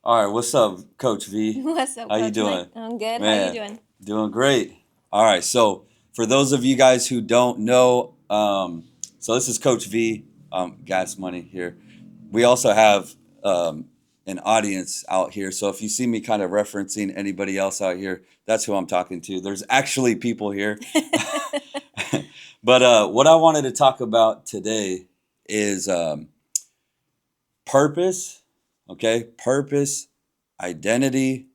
All right, what's up, Coach V? What's up, How you Coach Mike? doing? I'm good. How you Man, doing? doing great. All right, so for those of you guys who don't know, so this is Coach V, Gasmoney here. We also have an audience out here, so if you see me kind of referencing anybody else out here, that's who I'm talking to. There's actually people here. But what I wanted to talk about today is purpose, okay? Purpose, identity,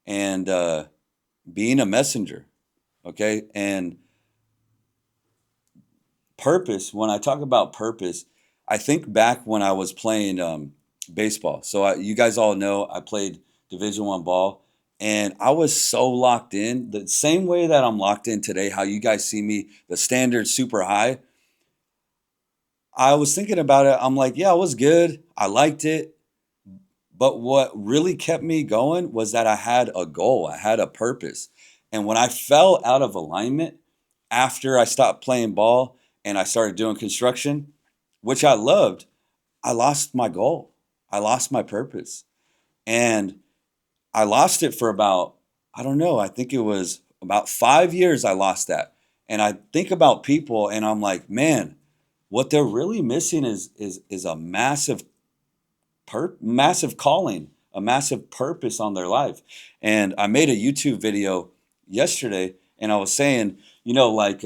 and being a messenger, okay? And purpose, when I talk about purpose, I think back when I was playing baseball. So you guys all know I played Division One ball, and I was so locked in, the same way that I'm locked in today, how you guys see me, the standard super high. I was thinking about it. I'm like, yeah, it was good. I liked it. But what really kept me going was that I had a goal, I had a purpose. And when I fell out of alignment after I stopped playing ball and I started doing construction, which I loved, I lost my goal. I lost my purpose. And I lost it for about, I don't know, I think it was about 5 years I lost that. And I think about people and I'm like, man, what they're really missing is a massive calling, a massive purpose on their life. And I made a YouTube video yesterday, and I was saying, like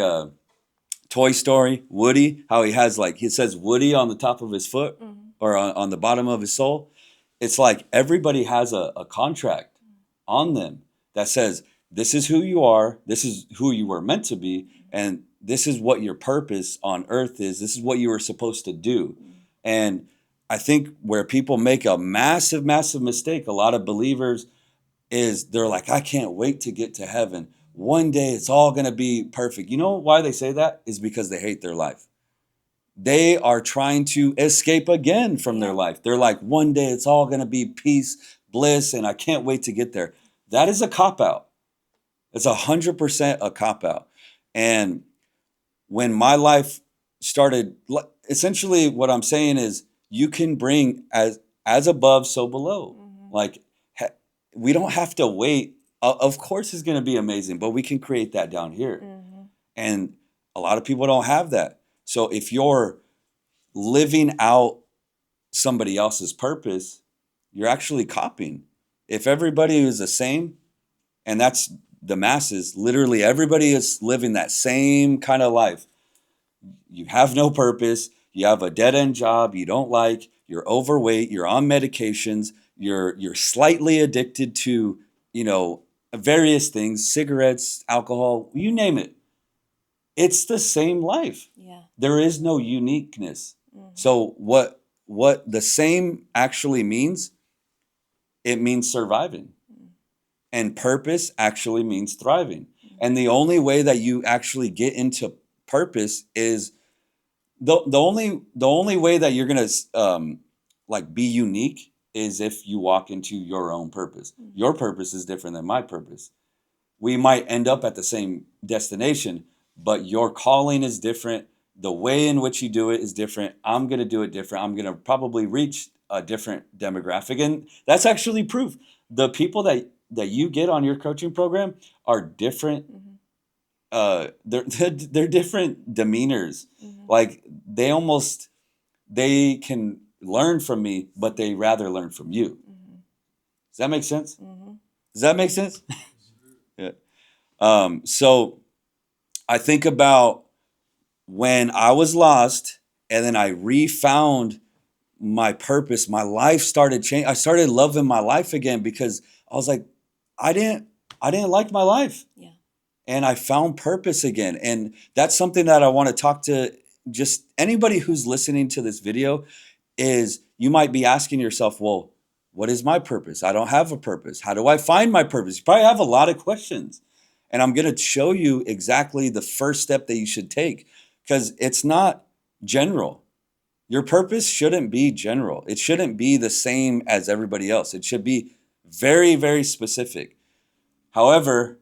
Toy Story, Woody, how he has like he says Woody on the top of his foot or on the bottom of his soul. It's like everybody has a contract on them that says this is who you are, this is who you were meant to be, and this is what your purpose on earth is. This is what you were supposed to do. And I think where people make a massive, massive mistake, a lot of believers, is they're like, I can't wait to get to heaven. One day it's all going to be perfect. You know why they say that? Is because they hate their life. They are trying to escape again from their life. They're like, one day it's all going to be peace, bliss, and I can't wait to get there. That is a cop out. It's 100% a cop out. And when my life started, essentially what I'm saying is you can bring as above, so below. Like we don't have to wait. Of course, it's going to be amazing, but we can create that down here. And a lot of people don't have that. So if you're living out somebody else's purpose, you're actually copying. If everybody is the same, and that's the masses, literally everybody is living that same kind of life. You have no purpose, you have a dead end job you don't like, you're overweight, you're on medications, you're slightly addicted to, various things, cigarettes, alcohol, you name it. It's the same life. Yeah. There is no uniqueness. So what the same actually means, it means surviving. And purpose actually means thriving. And the only way that you actually get into purpose is the only way that you're gonna like be unique is if you walk into your own purpose. Your purpose is different than my purpose. We might end up at the same destination, but your calling is different. The way in which you do it is different. I'm gonna do it different. I'm gonna probably reach a different demographic, and that's actually proof. The people that you get on your coaching program are different. They're different demeanors. Like they can learn from me, but they rather learn from you. Does that make sense? Does that make sense? Yeah. So I think about when I was lost and then I refound my purpose. My life started changing. I started loving my life again because I was like, I didn't like my life. Yeah. And I found purpose again. And that's something that I want to talk to just anybody who's listening to this video is you might be asking yourself, well, what is my purpose? I don't have a purpose. How do I find my purpose? You probably have a lot of questions. And I'm going to show you exactly the first step that you should take because it's not general. Your purpose shouldn't be general. It shouldn't be the same as everybody else. It should be very, very specific. However,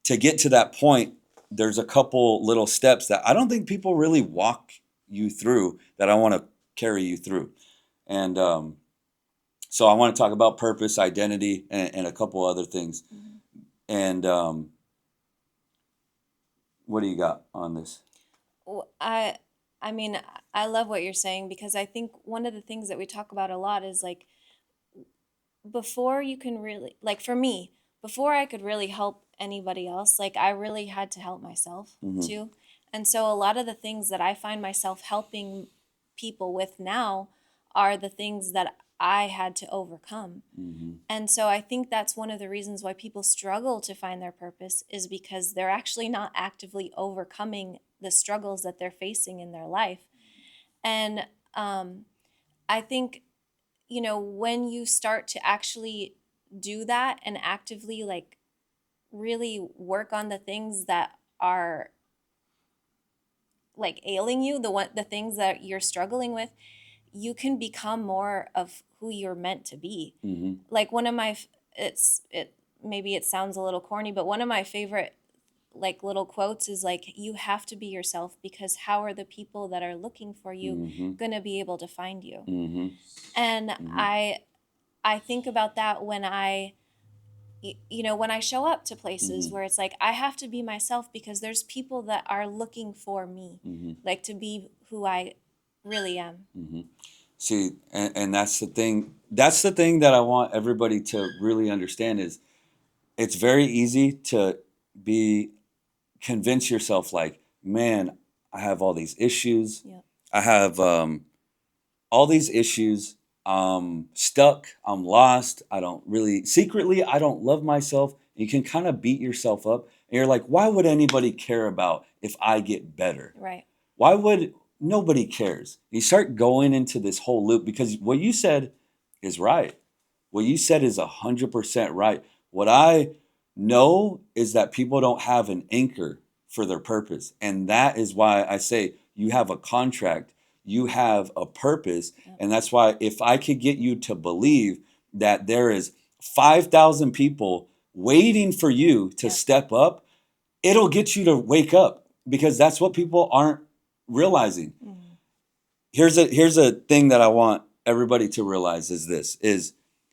to get to that point, there's a couple little steps that I don't think people really walk you through that I want to carry you through. And So I want to talk about purpose, identity, and a couple other things. And what do you got on this? Well, I mean, I love what you're saying, because I think one of the things that we talk about a lot is like, before you can really, like, for me, before I could really help anybody else, like, I really had to help myself Mm-hmm. too. And so a lot of the things that I find myself helping people with now are the things that I had to overcome. Mm-hmm. And so I think that's one of the reasons why people struggle to find their purpose, is because they're actually not actively overcoming the struggles that they're facing in their life. And I think, when you start to actually do that and actively, like, really work on the things that are, like, ailing you, the things that you're struggling with, you can become more of who you're meant to be. Mm-hmm. Like, one of my it maybe it sounds a little corny, but one of my favorite, like, little quotes is like, you have to be yourself, because how are the people that are looking for you Mm-hmm. going to be able to find you? Mm-hmm. And Mm-hmm. I think about that when when I show up to places Mm-hmm. where it's like, I have to be myself, because there's people that are looking for me, Mm-hmm. like, to be who I really am. Mm-hmm. See, and that's the thing. That's the thing that I want everybody to really understand is it's very easy to be convince yourself like, man, I have all these issues. Yeah. I have all these issues. I'm stuck. I'm lost. I don't really, secretly, I don't love myself. You can kind of beat yourself up. And you're like, why would anybody care about if I get better? Right. Why would nobody cares? You start going into this whole loop because what you said is right. What you said is 100% right. What I know is that people don't have an anchor for their purpose. And that is why I say you have a contract, you have a purpose. Yep. And that's why if I could get you to believe that there is 5,000 people waiting for you to Yep. step up, it'll get you to wake up because that's what people aren't realizing. Mm-hmm. Here's a thing that I want everybody to realize is this is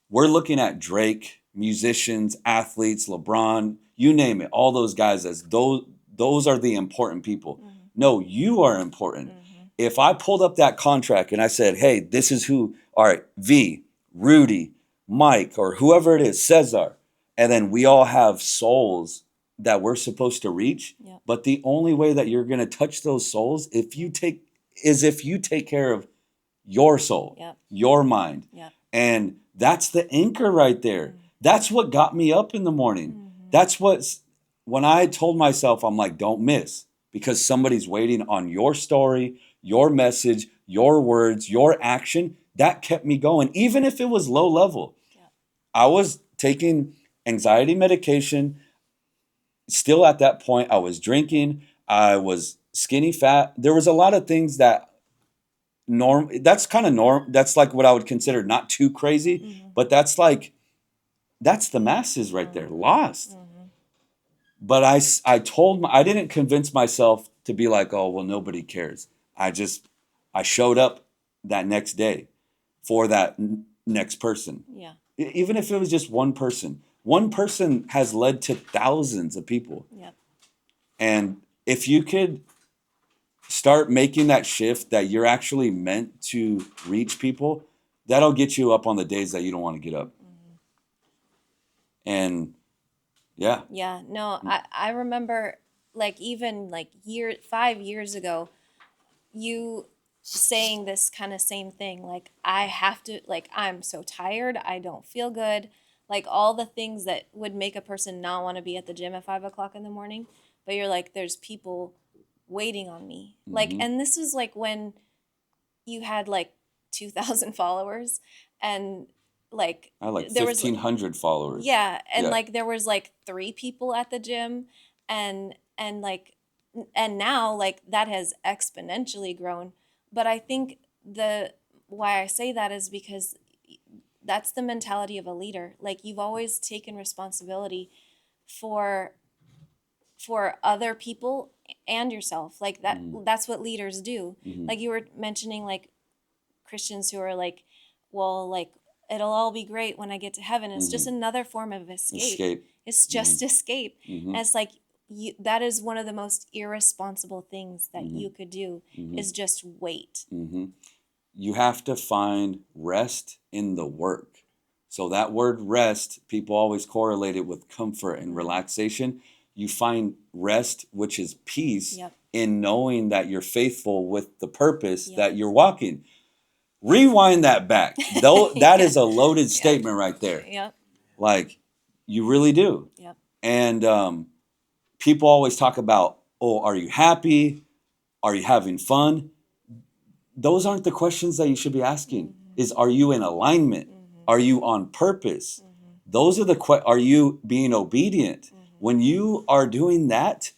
we're looking at Drake, musicians, athletes, LeBron, you name it, all those guys as those are the important people. Mm-hmm. No, you are important. Mm-hmm. If I pulled up that contract and I said, "Hey, this is who, all right, V, Rudy, Mike, or whoever it is, Cesar," and then we all have souls that we're supposed to reach, Yep. but the only way that you're going to touch those souls if you take care of your soul, Yep. your mind. Yep. And that's the anchor right there. Mm-hmm. That's what got me up in the morning. Mm-hmm. That's what's when I told myself, I'm like, don't miss because somebody's waiting on your story, your message, your words, your action. That kept me going, even if it was low level. Yep. I was taking anxiety medication. Still at that point, I was drinking. I was skinny fat. There was a lot of things that that's kind of norm that's like what I would consider not too crazy, Mm-hmm. but that's the masses right there lost. Mm-hmm. But I didn't convince myself to be like, oh well, nobody cares. I showed up that next day for that next person. Yeah. Even if it was just one person has led to thousands of people. Yep. And if you could start making that shift that you're actually meant to reach people, that'll get you up on the days that you don't want to get up. Mm-hmm. And yeah. Yeah. No, I remember, like, even like 5 years ago, you saying this kind of same thing, like, I have to, like, I'm so tired, I don't feel good, like, all the things that would make a person not want to be at the gym at 5 o'clock in the morning. But you're like, there's people waiting on me, like, Mm-hmm. and this was like when you had like 2,000 followers, and like I had like there was, 1,500 followers. yeah, and Yeah. like there was like 3 people at the gym, and like, and now, like, that has exponentially grown. But I think the why I say that is because that's the mentality of a leader. Like, you've always taken responsibility for other people and yourself. Like, Mm-hmm. that's what leaders do. Mm-hmm. Like, you were mentioning, like, Christians who are like, well, like, it'll all be great when I get to heaven. It's just another form of escape. It's just escape. And it's like, that is one of the most irresponsible things that you could do is just wait. You have to find rest in the work. So that word rest, people always correlate it with comfort and relaxation. You find rest, which is peace, in knowing that you're faithful with the purpose that you're walking. Rewind that back. Though that is a loaded statement right there. Like, you really do. And people always talk about, oh, are you happy? Are you having fun? Those aren't the questions that you should be asking. Is, are you in alignment? Are you on purpose? Those are are you being obedient? When you are doing that,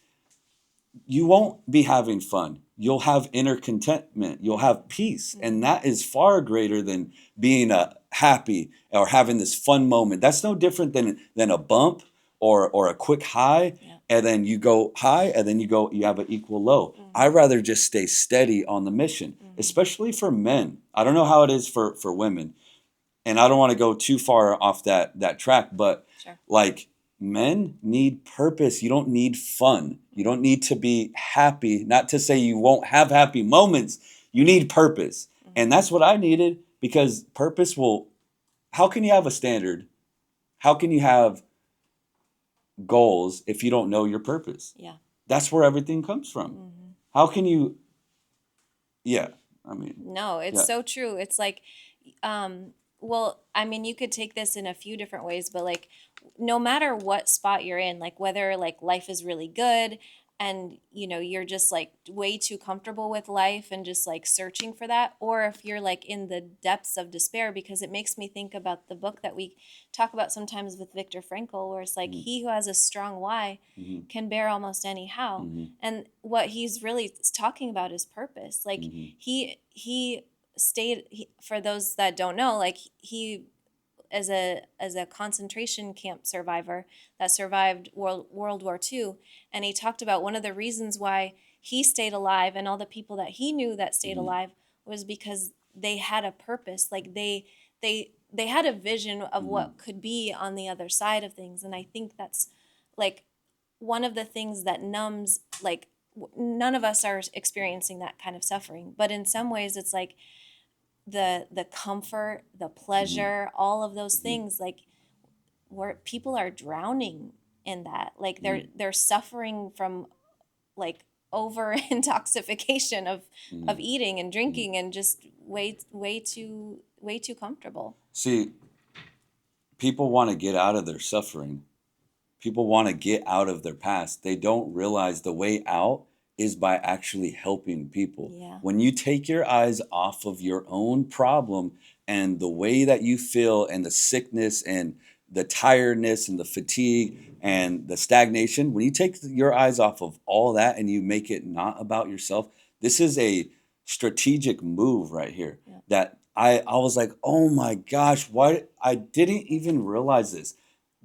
you won't be having fun. You'll have inner contentment. You'll have peace. And that is far greater than being happy or having this fun moment. That's no different than a bump or a quick high. And then you go high and then you have an equal low. I'd rather just stay steady on the mission, especially for men. I don't know how it is for women. And I don't want to go too far off that track, but like, men need purpose. You don't need fun. You don't need to be happy. Not to say you won't have happy moments. You need purpose. And that's what I needed, because purpose will, how can you have a standard? How can you have goals if you don't know your purpose? That's where everything comes from. How can you, No, it's so true. It's like, well, I mean, you could take this in a few different ways, but like, no matter what spot you're in, like whether like life is really good and, you know, you're just like way too comfortable with life and just like searching for that, or if you're like in the depths of despair, because it makes me think about the book that we talk about sometimes with Viktor Frankl, where it's like, he who has a strong why can bear almost any how. And what he's really talking about is purpose. Like he stayed, for those that don't know, like he as a concentration camp survivor that survived World War II, and he talked about one of the reasons why he stayed alive and all the people that he knew that stayed alive was because they had a purpose. Like they had a vision of what could be on the other side of things. And I think that's like one of the things that numbs, like none of us are experiencing that kind of suffering, but in some ways it's like the comfort, the pleasure, all of those things, like where people are drowning in that, like they're suffering from like over intoxication of eating and drinking and just way too comfortable. See, people want to get out of their suffering. People want to get out of their past. They don't realize the way out is by actually helping people. When you take your eyes off of your own problem and the way that you feel and the sickness and the tiredness and the fatigue and the stagnation, when you take your eyes off of all that and you make it not about yourself, this is a strategic move right here that I was like, oh my gosh, why I didn't even realize this.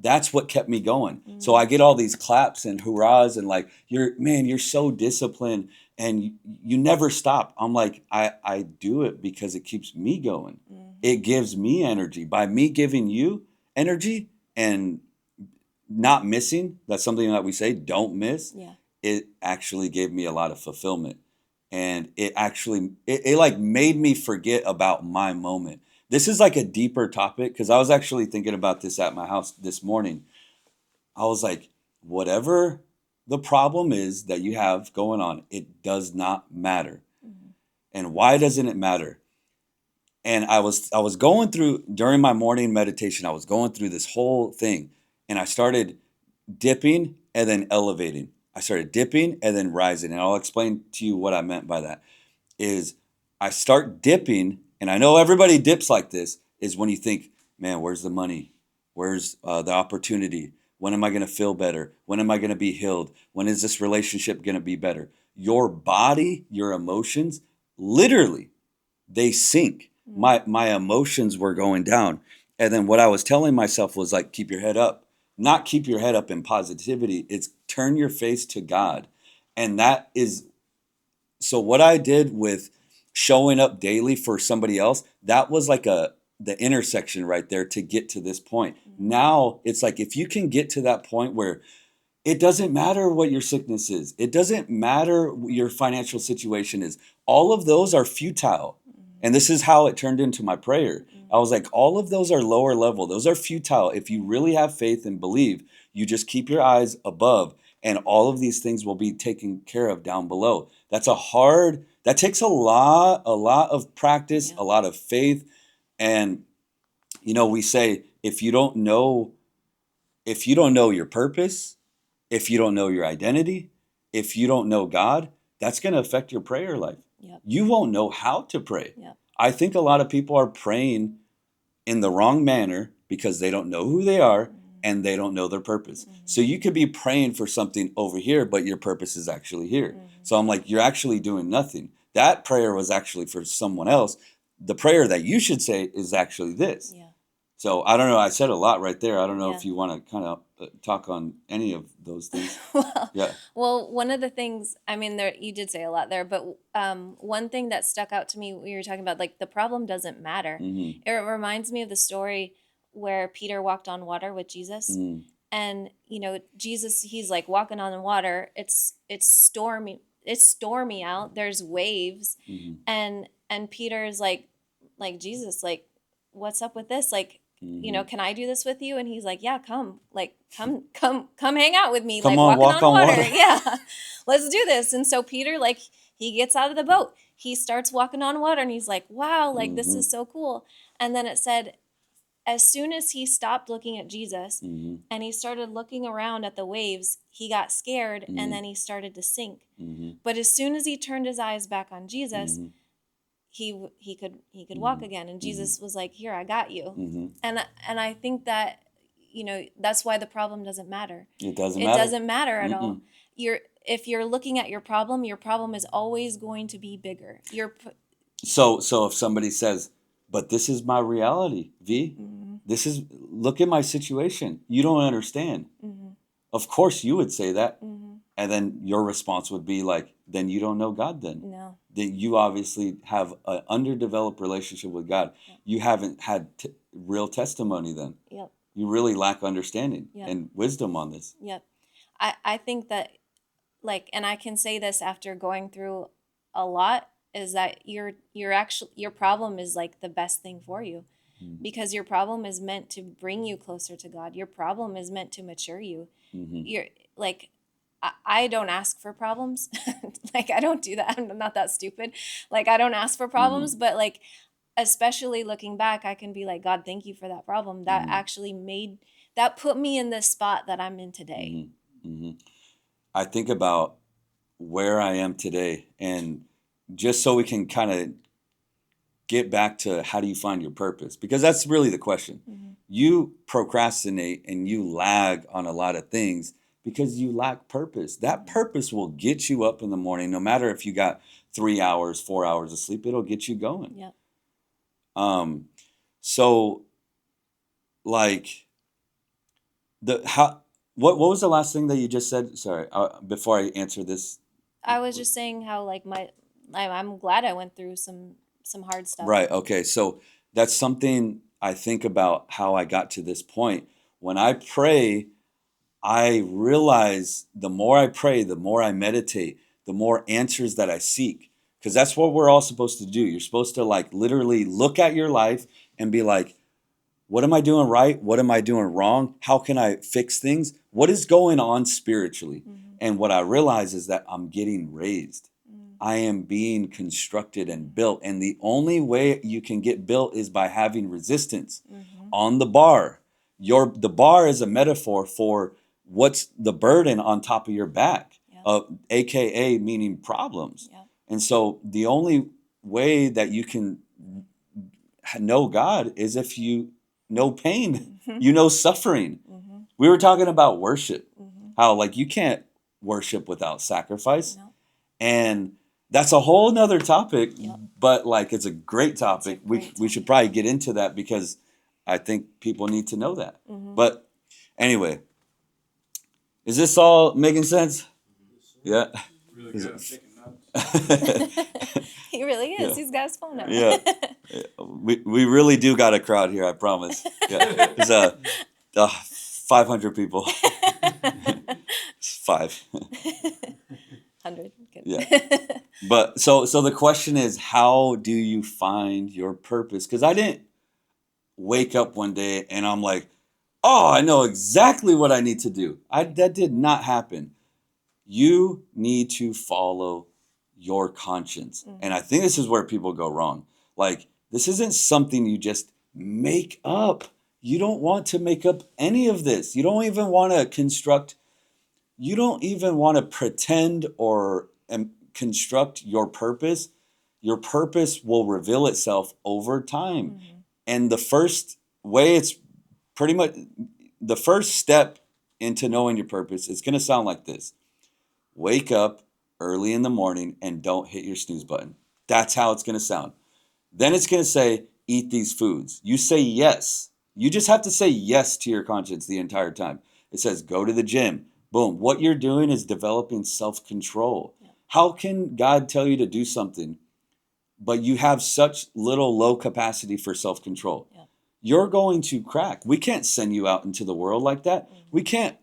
That's what kept me going. So I get all these claps and hurrahs and like, you're so disciplined and you never stop. I'm like, I do it because it keeps me going. It gives me energy. By me giving you energy and not missing, that's something that we say, don't miss. It actually gave me a lot of fulfillment. And it actually, it like made me forget about my moment. This is like a deeper topic, because I was actually thinking about this at my house this morning. I was like, whatever the problem is that you have going on, it does not matter. And why doesn't it matter? And I was going through, during my morning meditation, I was going through this whole thing. And I started dipping and then elevating. I started dipping and then rising. And I'll explain to you what I meant by that. Is I start dipping, and I know everybody dips like this, is when you think, man, where's the money? Where's the opportunity? When am I going to feel better? When am I going to be healed? When is this relationship going to be better? Your body, your emotions, literally, they sink. My emotions were going down. And then what I was telling myself was like, keep your head up. Not keep your head up in positivity. It's turn your face to God. And that is, so what I did with showing up daily for somebody else, that was like a the intersection right there to get to this point. Now it's like, if you can get to that point where it doesn't matter what your sickness is, it doesn't matter what your financial situation is, all of those are futile. And this is how it turned into my prayer. I was like, all of those are lower level. Those are futile. If you really have faith and believe, you just keep your eyes above, and all of these things will be taken care of down below. That takes a lot of practice, a lot of faith. And, we say, if you don't know your purpose, if you don't know your identity, if you don't know God, that's going to affect your prayer life. Yep. You won't know how to pray. Yep. I think a lot of people are praying in the wrong manner because they don't know who they are and they don't know their purpose. So you could be praying for something over here, but your purpose is actually here. So I'm like, you're actually doing nothing. That prayer was actually for someone else. The prayer that you should say is actually this. Yeah. So I don't know. I said a lot right there. I don't know Yeah. if you want to kind of talk on any of those things. Yeah. Well, one of the things, I mean, there you did say a lot there, but one thing that stuck out to me when you were talking about, like, the problem doesn't matter. Mm-hmm. It reminds me of the story where Peter walked on water with Jesus. Mm-hmm. And, Jesus, he's like walking on the water. It's stormy. It's stormy out. There's waves. Mm-hmm. And Peter's like, Jesus, like, what's up with this? Like, can I do this with you? And he's like, yeah, come hang out with me. Come like on, walking walk on on water. water. Yeah, let's do this. And so Peter, like, he gets out of the boat. He starts walking on water and he's like, wow, like, this is so cool. And then it said, as soon as he stopped looking at Jesus and he started looking around at the waves, he got scared and then he started to sink. But as soon as he turned his eyes back on Jesus, he could walk again. And Jesus was like, here, I got you. And I think that, that's why the problem doesn't matter. It doesn't It matter. doesn't matter at all. If you're looking at your problem is always going to be bigger. So if somebody says, but this is my reality, V, look at my situation. You don't understand. Of course you would say that. And then your response would be like, then you don't know God then. No. Then you obviously have an underdeveloped relationship with God. Yep. You haven't had real testimony then. Yep. You really lack understanding and wisdom on this. Yep. I think that, like, and I can say this after going through a lot, is that your problem is like the best thing for you. Because your problem is meant to bring you closer to God. Your problem is meant to mature you. You're like, I don't ask for problems. Like, I don't do that. I'm not that stupid. Like, I don't ask for problems, but like, especially looking back, I can be like, God, thank you for that problem. That actually put me in this spot that I'm in today. I think about where I am today, and just so we can kind of get back to how do you find your purpose? Because that's really the question. You procrastinate and you lag on a lot of things because you lack purpose. That purpose will get you up in the morning, no matter if you got 3 hours, 4 hours of sleep, it'll get you going. Yep. So like what was the last thing that you just said? Sorry, before I answer this. I was just saying how, like, I'm glad I went through some hard stuff. Right. Okay. So that's something I think about, how I got to this point. When I pray, I realize the more I pray, the more I meditate, the more answers that I seek. Because that's what we're all supposed to do. You're supposed to, like, literally look at your life and be like, what am I doing right? What am I doing wrong? How can I fix things? What is going on spiritually? And what I realize is that I'm getting raised. I am being constructed and built. And the only way you can get built is by having resistance on the bar. The bar is a metaphor for what's the burden on top of your back, AKA meaning problems. Yeah. And so the only way that you can know God is if you know pain, you know suffering. We were talking about worship, how, like, you can't worship without sacrifice. No. And that's a whole nother topic, but, like, it's a great topic. We should probably get into that because I think people need to know that. But anyway, is this all making sense? Yeah. Really good. He really is. Yeah. He's got his phone out. Yeah. We really do got a crowd here, I promise. Yeah. There's 500 people. It's 5. 100. Good. Yeah. But so the question is, how do you find your purpose? Because I didn't wake up one day and I'm like, oh, I know exactly what I need to do. That did not happen. You need to follow your conscience. And I think this is where people go wrong. Like, this isn't something you just make up. You don't want to make up any of this. You don't even want to construct, you don't even want to pretend or construct your purpose. Your purpose will reveal itself over time. And the first way, it's pretty much the first step into knowing your purpose, it's going to sound like this. Wake up early in the morning and don't hit your snooze button. That's how it's going to sound. Then it's going to say, eat these foods. You say yes. You just have to say yes to your conscience the entire time. It says, go to the gym. Boom. What you're doing is developing self-control. Yeah. How can God tell you to do something, but you have such low capacity for self-control? Yeah. You're going to crack. We can't send you out into the world like that. We can't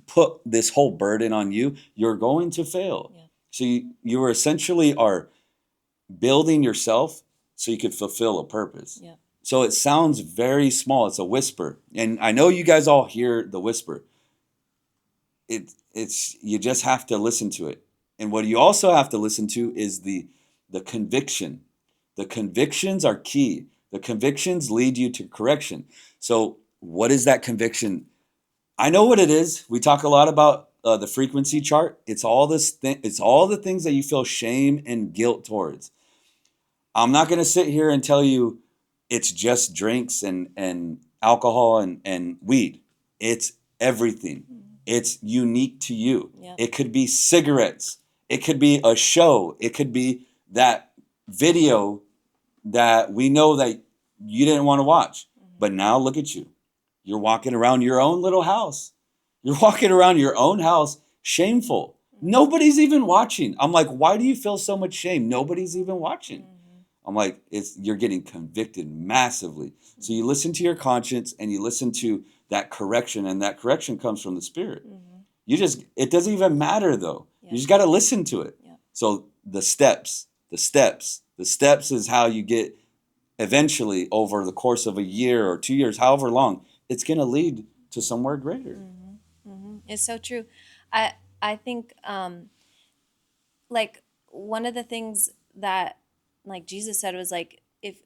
put this whole burden on you. You're going to fail. Yeah. So you essentially are building yourself so you could fulfill a purpose. Yeah. So it sounds very small. It's a whisper. And I know you guys all hear the whisper. It's you just have to listen to it. And what you also have to listen to is the conviction. The convictions are key. The convictions lead you to correction. So what is that conviction? I know what it is. We talk a lot about the frequency chart. It's all it's all the things that you feel shame and guilt towards. I'm not going to sit here and tell you it's just drinks and alcohol and weed. It's everything. It's unique to you. Yep. It could be cigarettes. It could be a show. It could be that video that we know that you didn't want to watch. But now look at you. You're walking around your own little house. You're walking around your own house shameful. Nobody's even watching. I'm like, why do you feel so much shame? Nobody's even watching. I'm like, you're getting convicted massively. So you listen to your conscience and you listen to that correction, and that correction comes from the Spirit. It doesn't even matter though. Yeah. You just got to listen to it. Yeah. So the steps is how you get eventually over the course of a year or 2 years, however long, it's going to lead to somewhere greater. It's so true. I think like one of the things that like Jesus said was like, if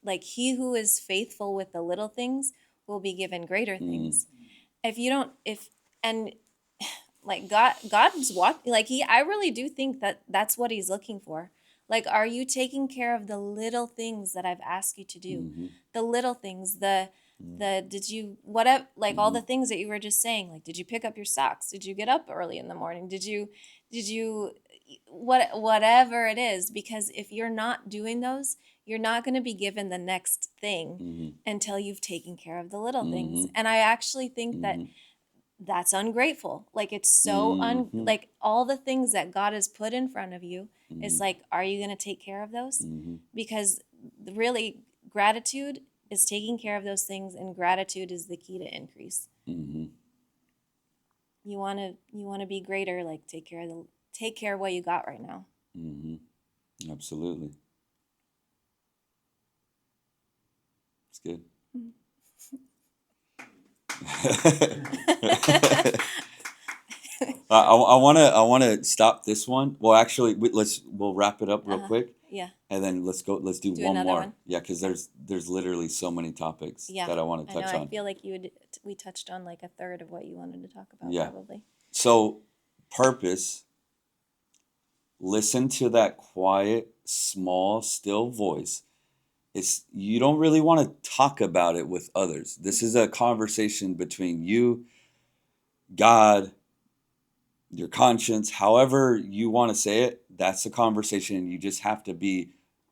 like he who is faithful with the little things will be given greater things. If you don't, and like God's walking, like I really do think that that's what he's looking for. Like, are you taking care of the little things that I've asked you to do? The little things, did you, whatever, like all the things that you were just saying, like, did you pick up your socks? Did you get up early in the morning? Did you, whatever it is, because if you're not doing those, you're not going to be given the next thing until you've taken care of the little things. And I actually think that that's ungrateful. Like, it's so like all the things that God has put in front of you, it's like, are you going to take care of those? Because really gratitude is taking care of those things, and gratitude is the key to increase. You want to be greater, like take care of what you got right now. Absolutely. It's good. I want to stop this one. Well, actually, we'll wrap it up real quick. Yeah. And then let's do one more. One. Yeah, because there's literally so many topics that I want to touch on. I feel like we touched on like a third of what you wanted to talk about. Yeah. Probably. So, purpose. Listen to that quiet, small, still voice. You don't really want to talk about it with others. This is a conversation between you, God, your conscience, however you want to say it. That's a conversation, and you just have to be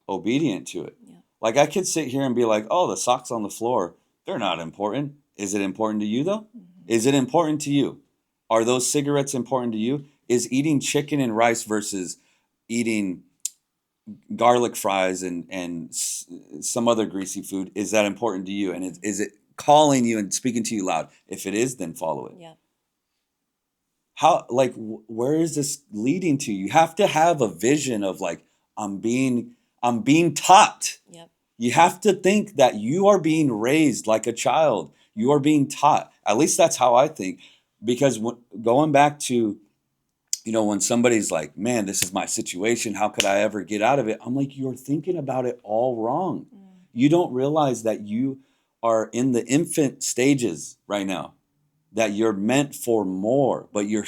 obedient to it. Yeah. Like, I could sit here and be like, oh, the socks on the floor, they're not important. Is it important to you though? Is it important to you? Are those cigarettes important to you? Is eating chicken and rice versus eating garlic fries and some other greasy food, is that important to you? And is it calling you and speaking to you loud? If it is, then follow it. Yep. How, like, where is this leading to? You have to have a vision of like, I'm being taught. Yep. You have to think that you are being raised like a child. You are being taught. At least that's how I think. Because going back to, when somebody's like, man, this is my situation, how could I ever get out of it? I'm like, you're thinking about it all wrong. You don't realize that you are in the infant stages right now, that you're meant for more, but your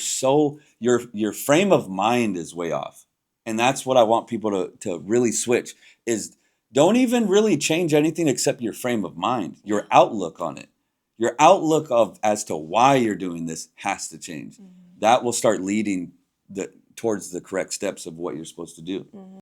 frame of mind is way off. And that's what I want people to really switch, is don't even really change anything except your frame of mind, your outlook on it. Your outlook as to why you're doing this has to change. That will start leading towards the correct steps of what you're supposed to do.